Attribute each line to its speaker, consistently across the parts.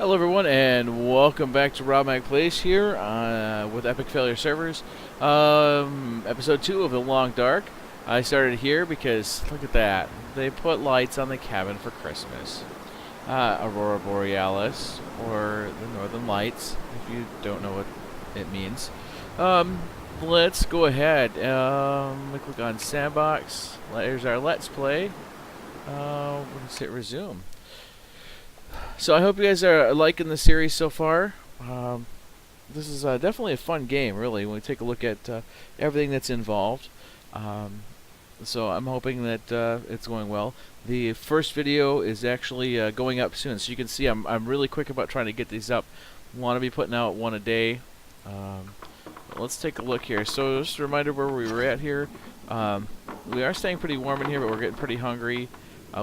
Speaker 1: Hello everyone and welcome back to Rob Mac Plays here with Epic Failure Servers. Episode 2 of The Long Dark. I started here because, look at that, they put lights on the cabin for Christmas. Aurora Borealis, or the Northern Lights, if you don't know what it means. Let's go ahead. We click on Sandbox. There's our Let's Play. We'll just hit resume. So I hope you guys are liking the series so far. This is definitely a fun game, really, when we take a look at everything that's involved. So I'm hoping that it's going well. The first video is actually going up soon, so you can see I'm really quick about trying to get these up. Want to be putting out one a day. Let's take a look here. So just a reminder where we were at here. We are staying pretty warm in here, but we're getting pretty hungry.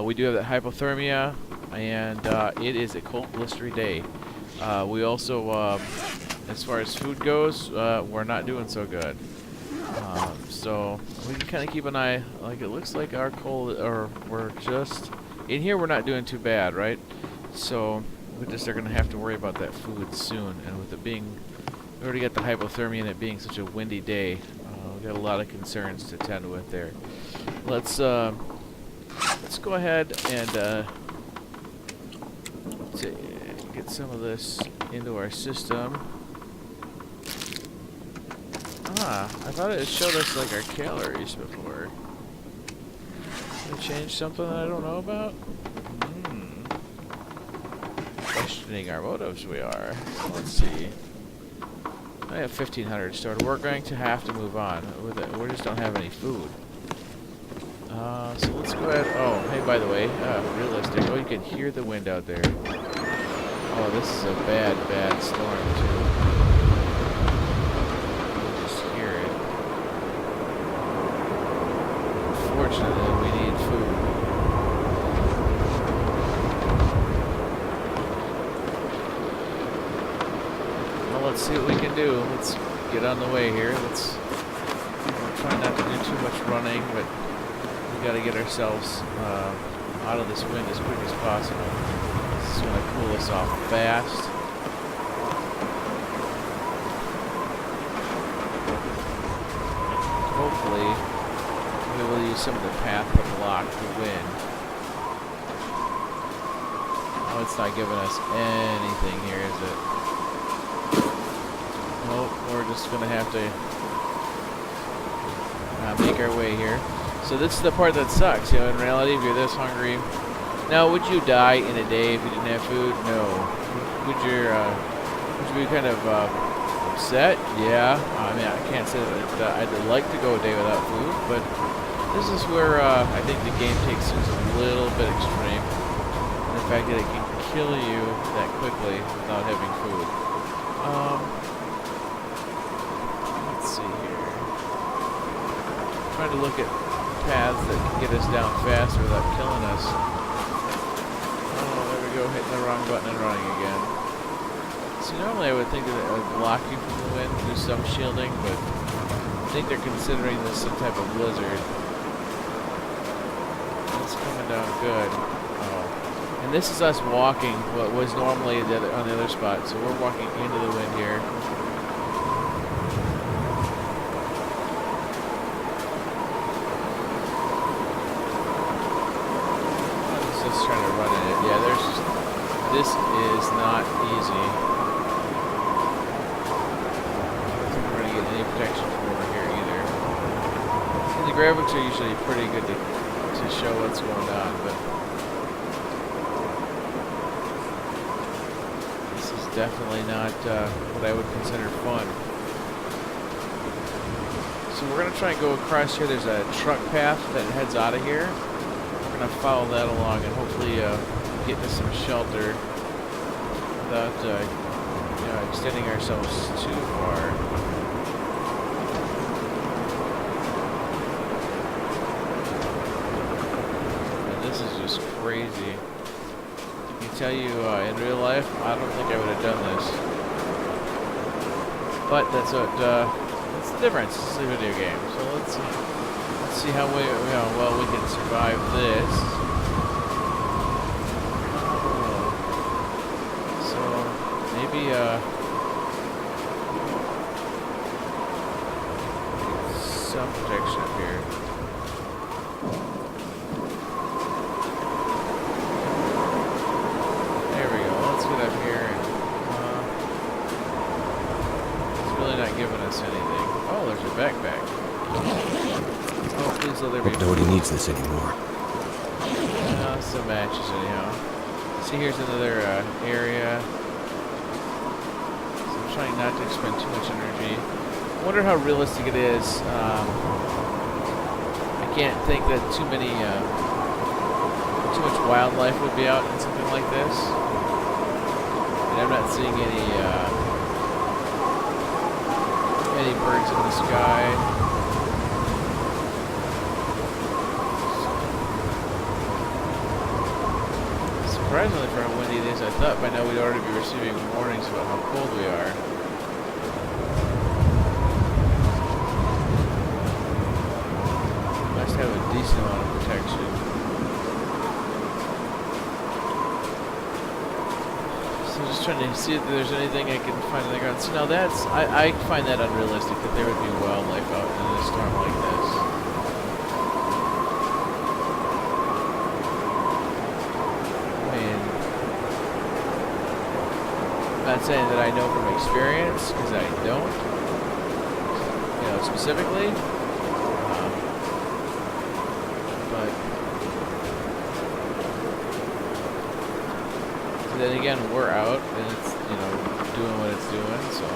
Speaker 1: We do have that hypothermia, and it is a cold, blistery day. We also, as far as food goes, we're not doing so good. So we can kind of keep an eye. Like, it looks like our cold, or we're just in here. We're not doing too bad, right? So we just are going to have to worry about that food soon. And with it being, we already got the hypothermia and it being such a windy day, we got a lot of concerns to tend with there. Let's go ahead and get some of this into our system. I thought it showed us like our calories before. Did it change something that I don't know about? Questioning our motives we are. Let's see. I have 1,500 stored. We're going to have to move on. We just don't have any food. So let's go ahead. Oh, hey, by the way, realistic. Oh, you can hear the wind out there. Oh, this is a bad, bad storm, too. You can just hear it. Unfortunately, we need food. Well, let's see what we can do. Let's get on the way here. We'll try not to do too much running, but we got to get ourselves out of this wind as quick as possible. This is going to cool us off fast. Hopefully, we will use some of the path to block the wind. Oh, it's not giving us anything here, is it? Well, we're just going to have to make our way here. So this is the part that sucks, you know, in reality, if you're this hungry. Now, would you die in a day if you didn't have food? No. Would you be kind of upset? Yeah. I mean, I can't say that I'd like to go a day without food, but this is where I think the game takes things a little bit extreme. And the fact that it can kill you that quickly without having food. Let's see here. Trying to look at paths that can get us down faster without killing us. Oh, there we go, hitting the wrong button and running again. See, normally I would think that it would block you from the wind, do some shielding, but I think they're considering this some type of blizzard. It's coming down good. Oh. And this is us walking what was normally on the other spot, so we're walking into the wind here. Trying to run in it. Yeah, this is not easy. I don't think we're going to get any protection from over here either. And the graphics are usually pretty good to show what's going on, but this is definitely not what I would consider fun. So we're going to try and go across here. There's a truck path that heads out of here. We're going to follow that along and hopefully get to some shelter without extending ourselves too far. And this is just crazy. I can tell you, in real life, I don't think I would have done this. But that's the difference. It's a video game. So let's see how well we can survive this. So be some protection up here. There we go. Let's get up here and it's really not giving us anything. Oh, there's a backpack. Oh, please let there be.
Speaker 2: Nobody needs this anymore.
Speaker 1: Some matches anyhow. See, here's another area. So I'm trying not to expend too much energy. I wonder how realistic it is. I can't think that too much wildlife would be out in something like this. And I'm not seeing any birds in the sky. Surprisingly, for how windy it is, I thought by now we'd already be receiving warnings about how cold we are. Must have a decent amount of protection. So just trying to see if there's anything I can find on the ground. So now that's, I find that unrealistic that there would be wildlife out in a storm like this. I'm not saying that I know from experience, because I don't, specifically. But then again, we're out, and it's doing what it's doing. So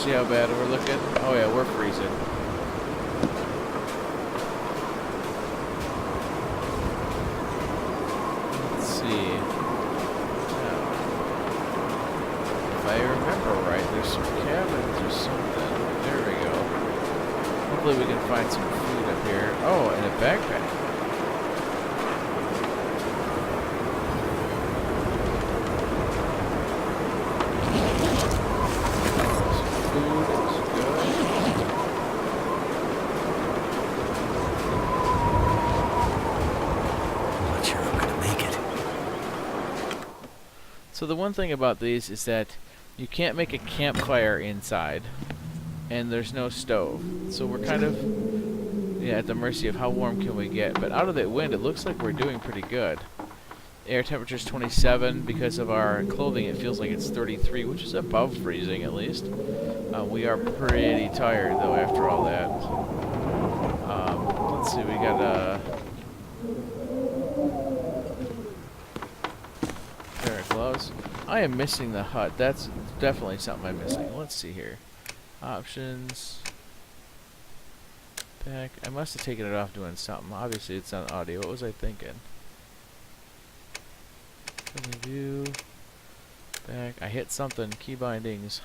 Speaker 1: see how bad we're looking? Oh yeah, we're freezing. Let's see. If I remember right, there's some cabins or something. There we go. Hopefully we can find some food up here. Oh, and a backpack. Some food is good.
Speaker 2: I'm not sure I'm gonna make it.
Speaker 1: So the one thing about these is that you can't make a campfire inside, and there's no stove. So we're kind of at the mercy of how warm can we get. But out of that wind, it looks like we're doing pretty good. Air temperature's 27. Because of our clothing, it feels like it's 33, which is above freezing at least. We are pretty tired though after all that. Let's see, we got a pair of gloves. I am missing the hut. That's definitely something I'm missing. Let's see here. Options. Back. I must have taken it off doing something. Obviously, it's on audio. What was I thinking? View. Back. I hit something. Key bindings.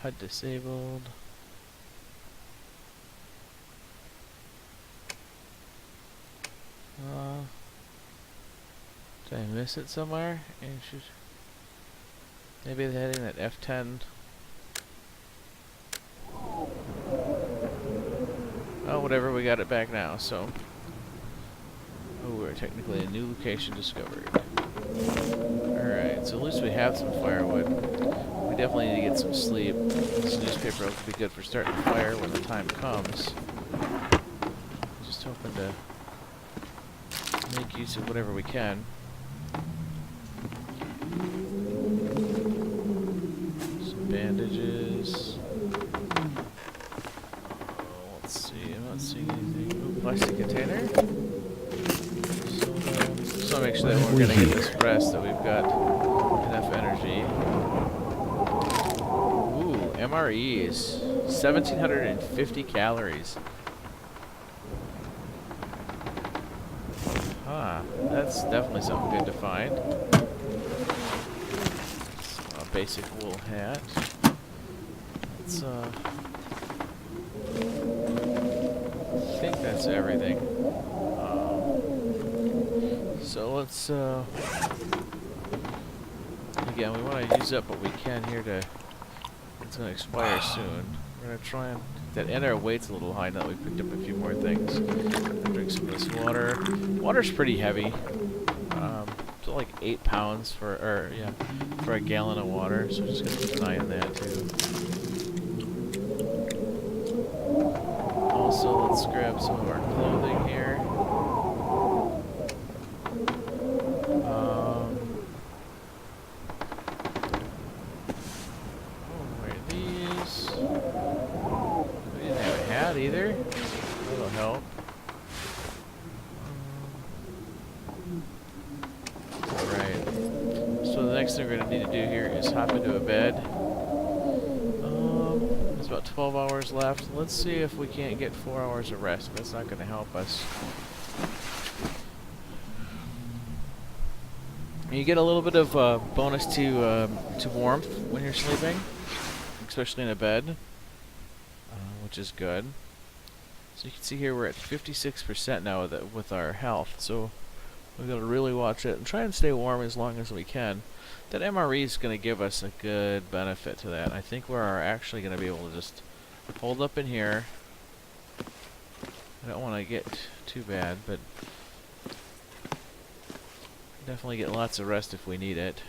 Speaker 1: HUD disabled. Did I miss it somewhere? Maybe the heading at F10. Oh, whatever, we got it back now, so. Oh, we're technically a new location discovered. Alright, so at least we have some firewood. We definitely need to get some sleep. This newspaper will be good for starting a fire when the time comes. Just hoping to make use of whatever we can. Some bandages. Let's see, I'm not seeing anything. Ooh, plastic container. Just want to make sure that we're going to get this rest, that we've got enough energy. Ooh, MREs. 1,750 calories. That's definitely something good to find. A basic wool hat. Let's, I think that's everything. So let's, again, we want to use up what we can here to, it's going to expire soon. We're going to try and our weight's a little high now that we picked up a few more things. Drink some of this water. Water's pretty heavy. So to like 8 pounds for a gallon of water. So just gonna keep an eye on that too. Also, let's grab some of our clothing here. Where are these? We didn't have a hat either. That'll help. Alright. So the next thing we're going to need to do here is hop into a bed. There's about 12 hours left. Let's see if we can't get 4 hours of rest. That's not going to help us. You get a little bit of bonus to warmth when you're sleeping, especially in a bed, which is good. So you can see here we're at 56% now with our health. So we've got to really watch it and try and stay warm as long as we can. That MRE is going to give us a good benefit to that. I think we're actually going to be able to just hold up in here. I don't want to get too bad, but definitely get lots of rest if we need it.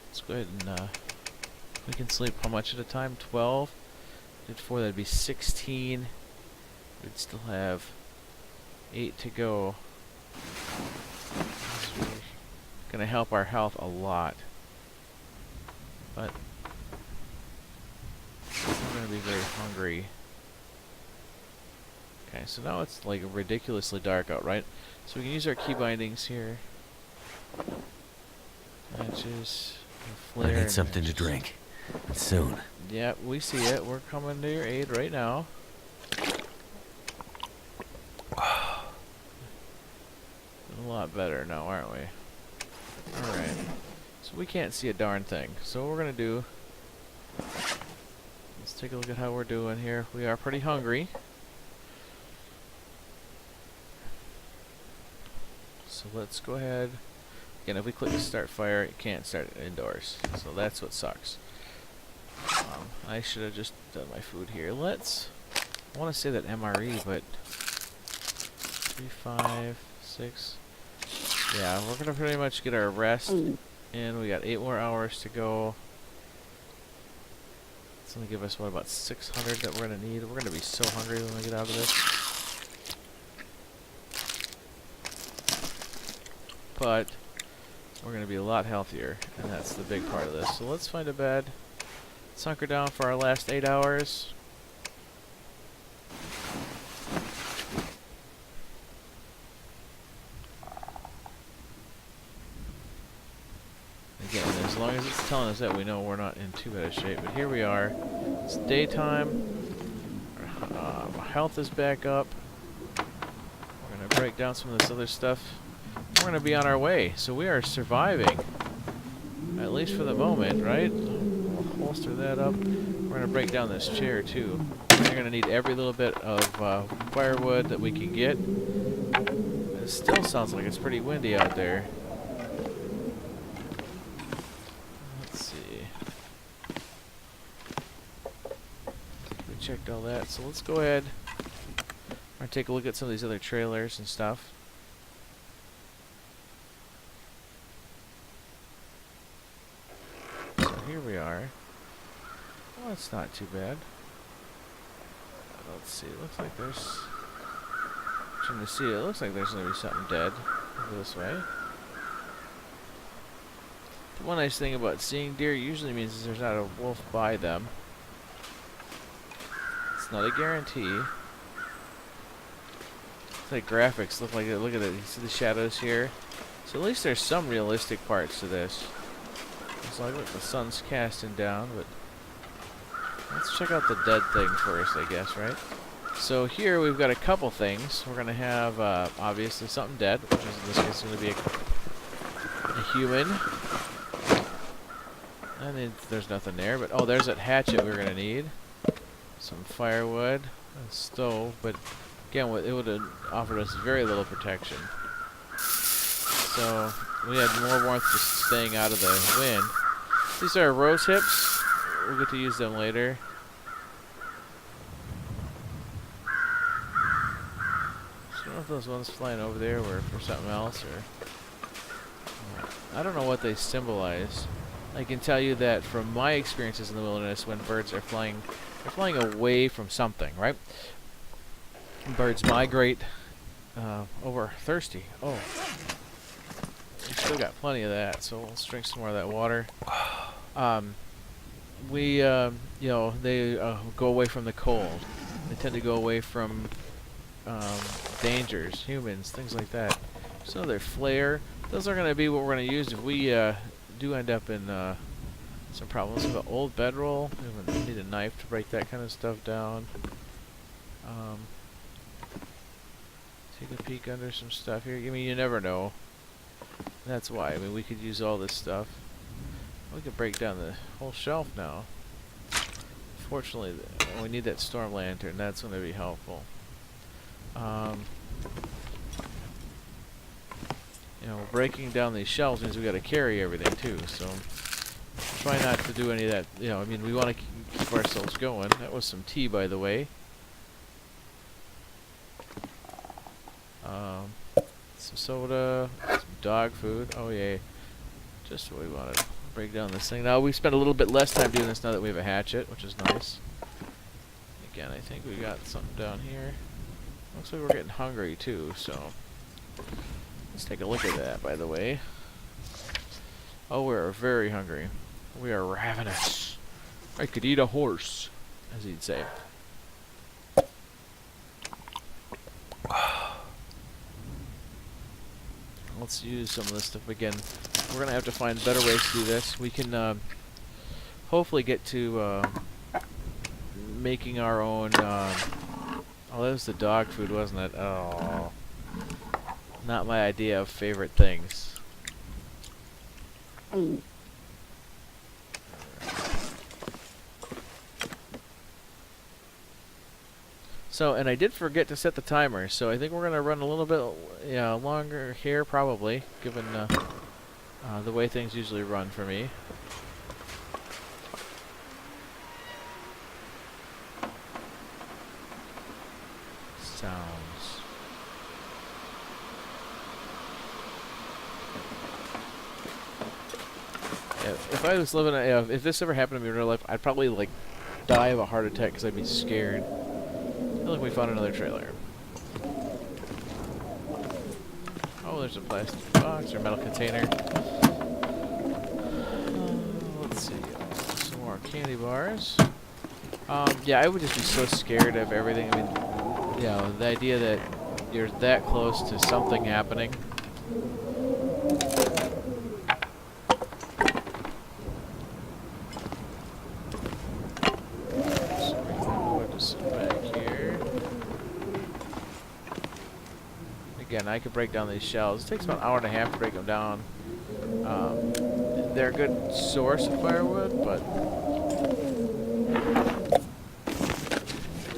Speaker 1: Let's go ahead and we can sleep how much at a time? 12. Did 4, that'd be 16. We'd still have 8 to go. This is gonna help our health a lot. But we're gonna be very hungry. Okay, so now it's like ridiculously dark out, right? So we can use our key bindings here. Matches, flare.
Speaker 2: I need something to drink. And soon.
Speaker 1: Yeah, we see it. We're coming to your aid right now. A lot better now, aren't we? Alright. So we can't see a darn thing. So what we're gonna do, let's take a look at how we're doing here. We are pretty hungry. So let's go ahead. Again, if we click start fire, it can't start it indoors. So that's what sucks. I should have just done my food here. I want to say that MRE, but 3, 5, 6. Yeah, we're gonna pretty much get our rest, and we got 8 more hours to go. It's gonna give us what, about 600 that we're gonna need. We're gonna be so hungry when we get out of this. But we're gonna be a lot healthier, and that's the big part of this. So let's find a bed. Let's hunker down for our last 8 hours. Again, as long as it's telling us that, we know we're not in too bad a shape. But here we are. It's daytime. Our health is back up. We're going to break down some of this other stuff. We're going to be on our way. So we are surviving. At least for the moment, right? We'll holster that up. We're going to break down this chair, too. We're going to need every little bit of firewood that we can get. It still sounds like it's pretty windy out there. Checked all that, so let's go ahead and take a look at some of these other trailers and stuff. So here we are. Well, it's not too bad. Let's see, it looks like there's... Trying to see, it looks like there's going to be something dead over this way. The one nice thing about seeing deer usually means is there's not a wolf by them. Not a guarantee. The graphics look like it. Look at it. You see the shadows here? So at least there's some realistic parts to this. It's like, look, the sun's casting down, but let's check out the dead thing first, I guess, right? So here we've got a couple things. We're gonna have obviously something dead, which is in this case going to be a human. And there's nothing there, but oh, there's that hatchet we're gonna need. Some firewood, a stove, but again, it would have offered us very little protection. So we had more warmth just staying out of the wind. These are rose hips. We'll get to use them later. don't know if those ones flying over there were for something else or... I don't know what they symbolize. I can tell you that from my experiences in the wilderness, when birds are flying, they're flying away from something, right? Birds migrate over thirsty. Oh. We still got plenty of that, so let's drink some more of that water. You know, they go away from the cold. They tend to go away from dangers, humans, things like that. So their flare. Those are going to be what we're going to use if we do end up in some problems with the old bedroll. We need a knife to break that kind of stuff down. Take a peek under some stuff here. I mean, you never know. That's why. I mean, we could use all this stuff. We could break down the whole shelf now. Fortunately, we need that storm lantern. That's going to be helpful. You know, breaking down these shelves means we got to carry everything too. So try not to do any of that. You know, I mean, we want to keep ourselves going. That was some tea, by the way. Some soda, some dog food. Oh yeah, just what we wanted. Break down this thing. Now we spent a little bit less time doing this now that we have a hatchet, which is nice. Again, I think we got something down here. Looks like we're getting hungry too, so let's take a look at that, by the way. Oh, we're very hungry. We are ravenous. I could eat a horse, as he'd say. Let's use some of this stuff again. We're going to have to find better ways to do this. We can hopefully get to making our own... oh, that was the dog food, wasn't it? Oh, not my idea of favorite things. So, and I did forget to set the timer, so I think we're going to run a little bit longer here, probably, given the way things usually run for me. Sounds. Yeah, if I was living, if this ever happened to me in real life, I'd probably, like, die of a heart attack because I'd be scared. I feel like we found another trailer. Oh, there's a plastic box or metal container. Let's see. Some more candy bars. Yeah, I would just be so scared of everything. I mean, you know, the idea that you're that close to something happening. Again, I could break down these shelves. It takes about an hour and a half to break them down. They're a good source of firewood, but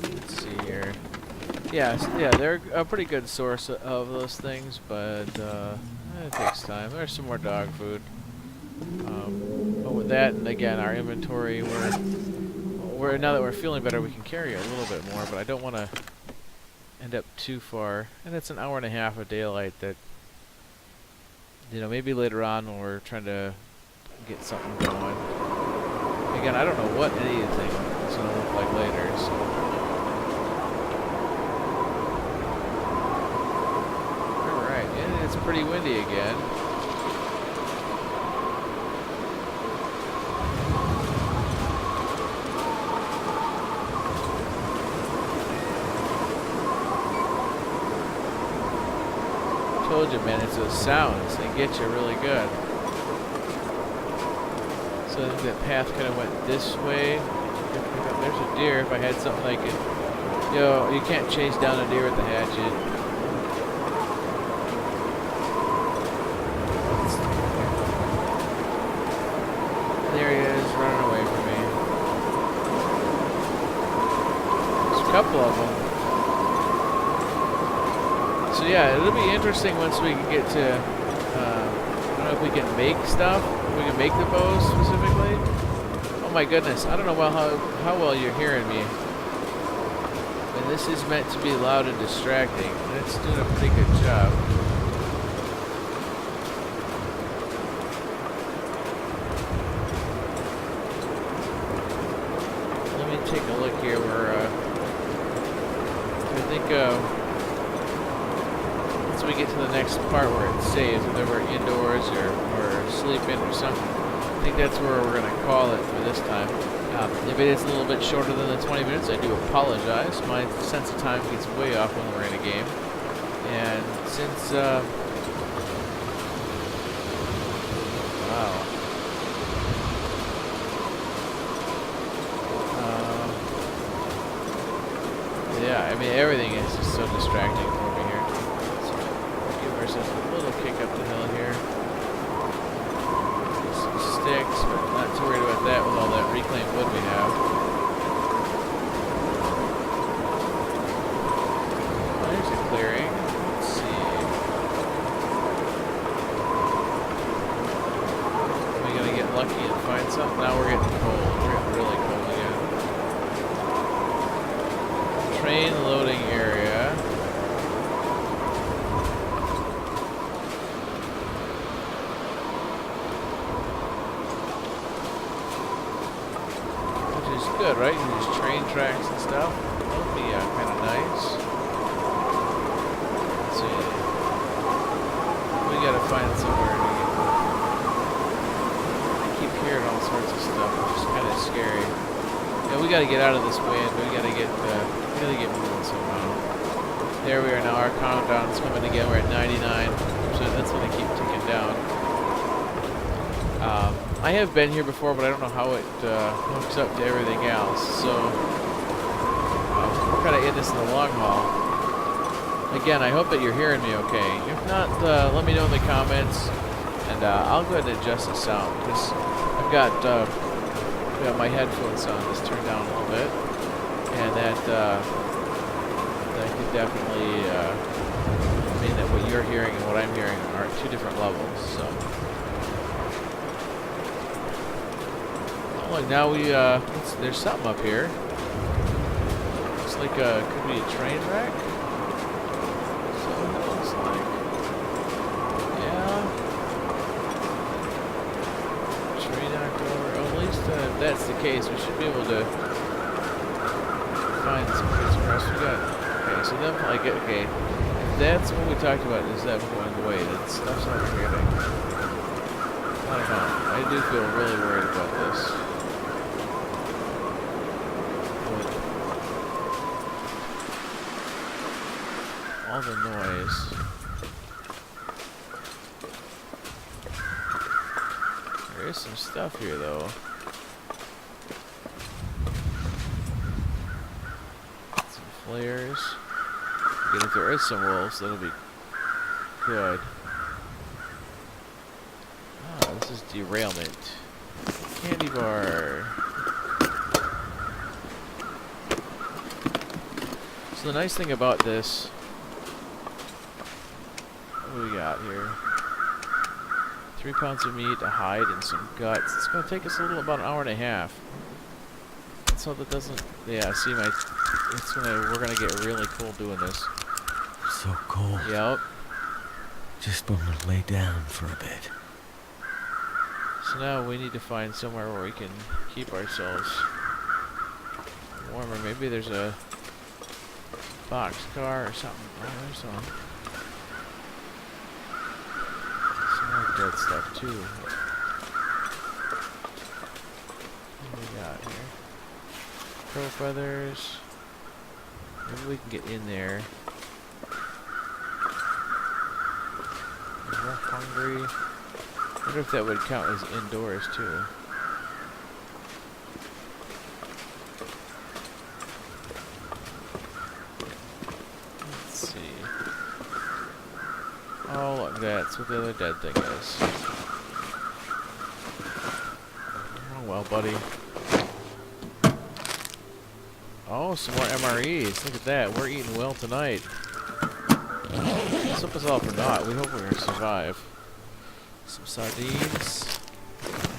Speaker 1: let's see here. Yeah, they're a pretty good source of those things, but it takes time. There's some more dog food. But with that, and again, our inventory, we're now that we're feeling better, we can carry a little bit more, but I don't want to end up too far, and it's an hour and a half of daylight that, you know, maybe later on when we're trying to get something going. Again, I don't know what anything is going to look like later, so. Alright, and it's pretty windy again. Told you, man, it's those sounds. They get you really good. So I think that path kind of went this way. There's a deer. If I had something I could... Yo, you can't chase down a deer with the hatchet. There he is, running away from me. There's a couple of them. So yeah, it'll be interesting once we can get to, I don't know if we can make stuff, if we can make the bows specifically. Oh my goodness, I don't know how well you're hearing me. And this is meant to be loud and distracting, and it's doing a pretty good job. Let me take a look here where, I think, once we get to the next part where it saves, whether we're indoors or sleeping or something, I think that's where we're going to call it for this time. If it is a little bit shorter than the 20 minutes, I do apologize. My sense of time gets way off when we're in a game. And since, wow. Yeah, I mean, everything is just so distracting for me here. So, give ourselves a little kick up the hill here. Some sticks, but not too worried about that with all that reclaimed wood we have. There's a clearing. Let's see. Are we gonna get lucky and find something? Now we're getting cold. We're getting really cold again. Train loading area. Which is good, right? There's train tracks and stuff. That would be kind of nice. Let's see. We gotta find somewhere to get. I keep hearing all sorts of stuff, which is kind of scary. Yeah, we gotta get out of this wind. We gotta get moving somehow. There we are now. Our countdown's coming again. We're at 99. So that's gonna keep ticking down. I have been here before, but I don't know how it hooks up to everything else. So we're kind of in this in the long haul. Again, I hope that you're hearing me okay. If not, let me know in the comments, and I'll go ahead and adjust the sound because I've got my headphone sound is turned down a little bit, and that could definitely mean that what you're hearing and what I'm hearing are at two different levels. So, oh, look, now there's something up here. Looks like could be a train wreck. So it looks like, yeah. Tree knocked over. Oh, at least if that's the case, we should be able to find some bits across. We got, okay, so then, like, okay, if that's what we talked about, is that going away? That stuff's not forgetting. I don't know. I do feel really worried about this. With all the noise. There is some stuff here, though. Some flares. Again, if there is some wolves, that'll be good. Ah, this is derailment. Candy bar. So the nice thing about this, what do we got here? 3 pounds of meat, a hide, and some guts. It's going to take us about an hour and a half. So that doesn't, yeah, see we're going to get really cold doing this.
Speaker 2: So cold.
Speaker 1: Yep.
Speaker 2: Just want to lay down for a bit.
Speaker 1: So now we need to find somewhere where we can keep ourselves warmer. Maybe there's a box car or something. Oh, there's one. Dead stuff too. What do we got here? Crow feathers. Maybe we can get in there. We're hungry. I wonder if that would count as indoors too. Let's see. Oh, look, that's what the other dead thing is. Oh, well, buddy. Oh, some more MREs. Look at that. We're eating well tonight. This hope us all for naught. We hope we're going to survive. Some sardines.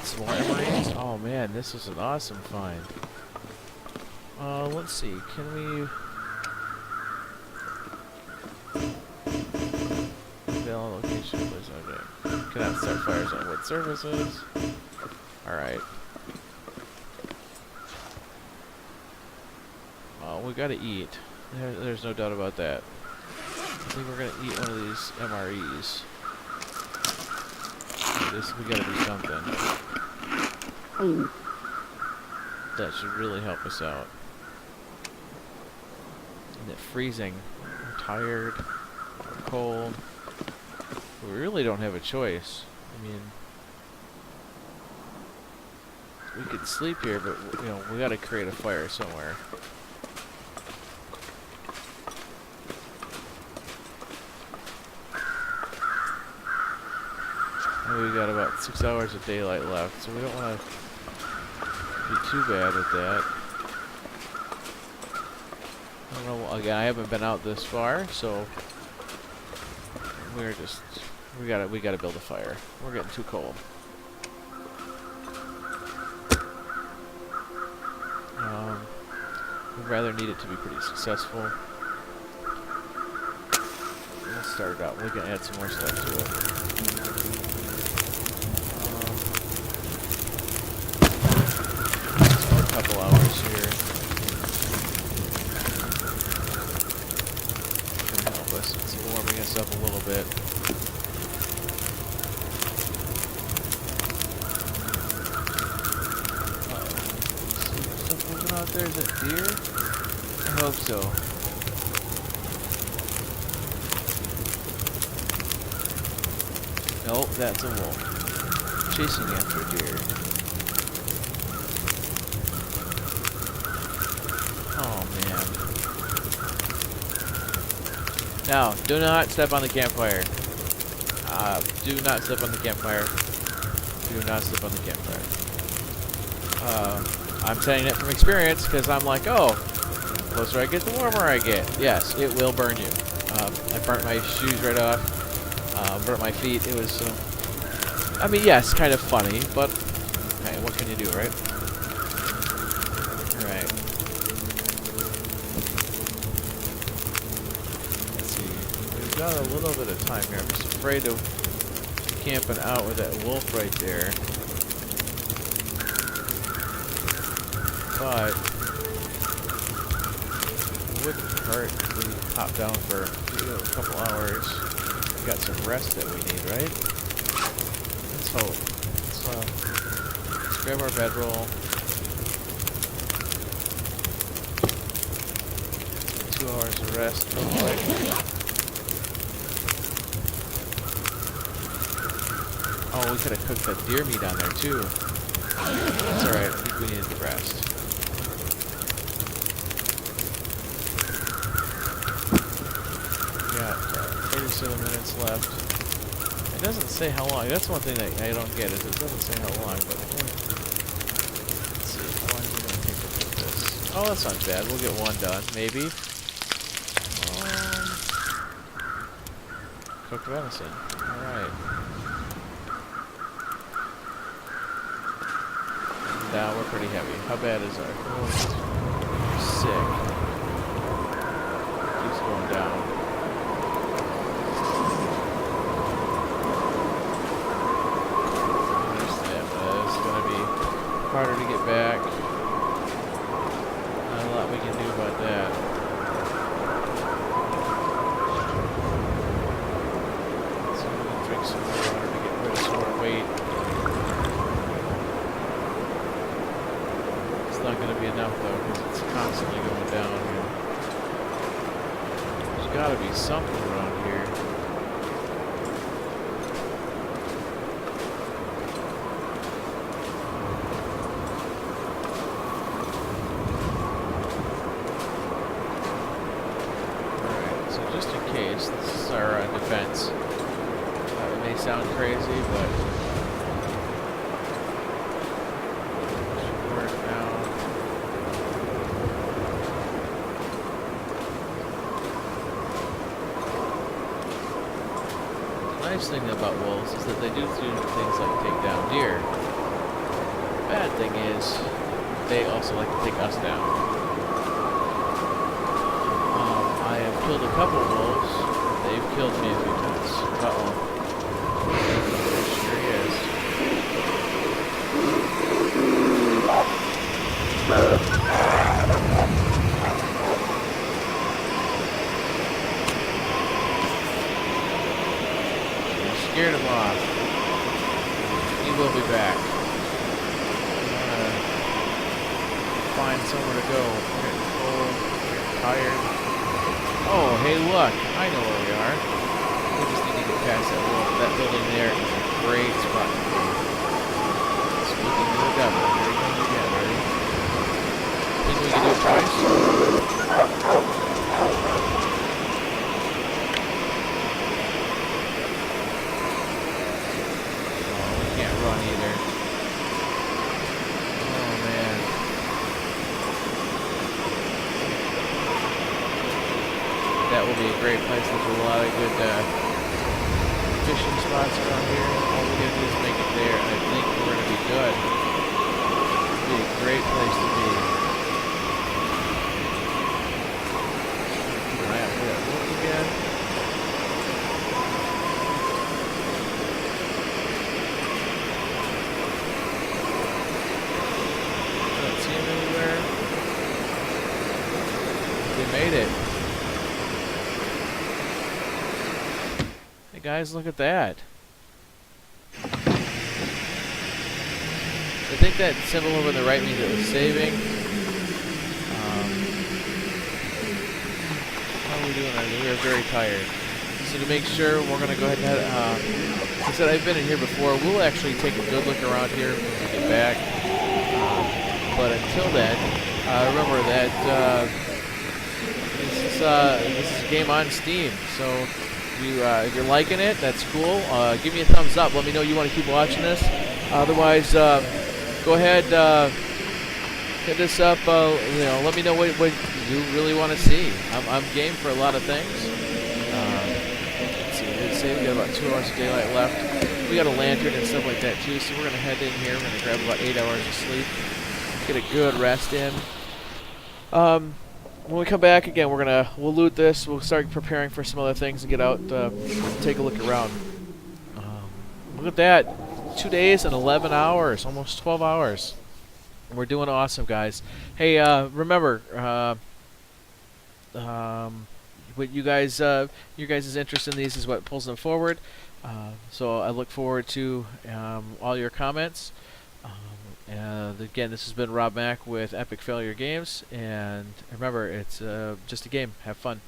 Speaker 1: Some more MREs. Oh, man, this is an awesome find. Let's see. Can we... start fires on wood surfaces. Alright. Well, we gotta eat. There's no doubt about that. I think we're gonna eat one of these MREs. We gotta do something. That should really help us out. And it freezing. We're tired. We're cold. We really don't have a choice. I mean, we could sleep here, but you know, we gotta create a fire somewhere. We got about 6 hours of daylight left, so we don't want to be too bad with that. I don't know. Again, I haven't been out this far, so we gotta build a fire. We're getting too cold. We'd rather need it to be pretty successful. Let's start it out. We can add some more stuff to it. Couple hours here. Gonna help us. It's warming us up a little bit. Stuff moving out there. Is it deer? I hope so. Nope, that's a wolf. Chasing after a deer. Oh, man. Now, do not step on the campfire. Do not step on the campfire. Do not step on the campfire. I'm saying it from experience because I'm like, oh, the closer I get, the warmer I get. Yes, it will burn you. I burnt my shoes right off. Burnt my feet. It was, I mean, yes, kind of funny, but hey, what can you do, right? Alright. We've got a little bit of time here. I'm just afraid of camping out with that wolf right there. But it wouldn't hurt if we hop down for a couple hours. We got some rest that we need, right? Let's hope. Let's grab our bedroll. 2 hours of rest. Oh, we could have cooked that deer meat on there too. That's alright, I think we needed the rest. We got 37 minutes left. It doesn't say how long. That's one thing that I don't get is it doesn't say how long, but I think, let's see, how long is it going to take to cook this? Oh, that's not bad. We'll get one done, maybe. Cooked venison. Alright. Now we're pretty heavy. How bad is our sick? Keeps going down. It's gonna be harder to get back. Not a lot we can do about that. So I'm gonna drink some more water to get rid of some more weight. Not going to be enough though because it's constantly going down here. There's got to be something around here. Alright, so just in case, this is our defense. It may sound crazy, but the nice thing about wolves is that they do things like take down deer. The bad thing is they also like to take us down. I have killed a couple wolves. They've killed me a few times. Uh-oh. go. We're getting cold. We're getting tired. Oh, hey, look. I know where we are. We just need to get past that building there. It's a great spot to be. Speaking of the devil, here he comes again. Ready? Think we can do it twice? Oh, we can't run either. Oh, man. That will be a great place. There's a lot of good fishing spots around here. All we gotta do is make it there, and I think we're gonna be good. It'll be a great place to be. Keep an eye out for that wolf again. I don't see him anywhere. We made it. Hey guys, look at that. I think that symbol over on the right means it was saving. How are we doing? We are very tired. So to make sure, we're going to go ahead and head. Like I said, I've been in here before. We'll actually take a good look around here when we get back. But until then, remember that this is a game on Steam. So if you're liking it, that's cool. Give me a thumbs up. Let me know you want to keep watching this. Otherwise, go ahead, hit this up. Let me know what you really want to see. I'm game for a lot of things. Let's see. Let's say we got about 2 hours of daylight left. We got a lantern and stuff like that too. So we're gonna head in here. We're gonna grab about 8 hours of sleep. Get a good rest in. When we come back again, we'll loot this. We'll start preparing for some other things and get out, take a look around. Look at that, 2 days and 11 hours, almost 12 hours. We're doing awesome, guys. Hey, remember, what you guys' interest in these is what pulls them forward. So I look forward to all your comments. Again, this has been Rob Mack with Epic Failure Games, and remember, it's just a game. Have fun.